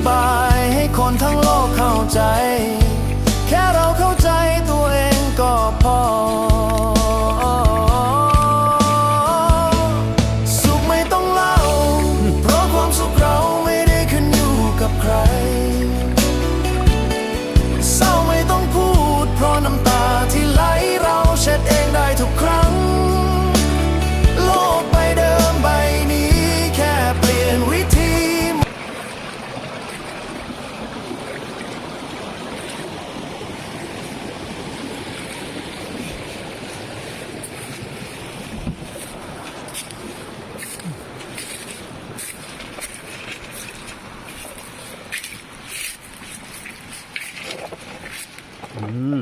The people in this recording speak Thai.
บายให้คนทั้งโลกเข้าใจแค่เราเข้าใจตัวเองก็พอสุขไม่ต้องเล่าเพราะความสุขเราไม่ได้ขึ้นอยู่กับใครเศร้าไม่ต้องพูดเพราะน้ำตาที่ไหลเราเช็ดเองได้ทุกครั้งโลกใบเดิมใบนี้แค่เปลี่ยนวิธีอืม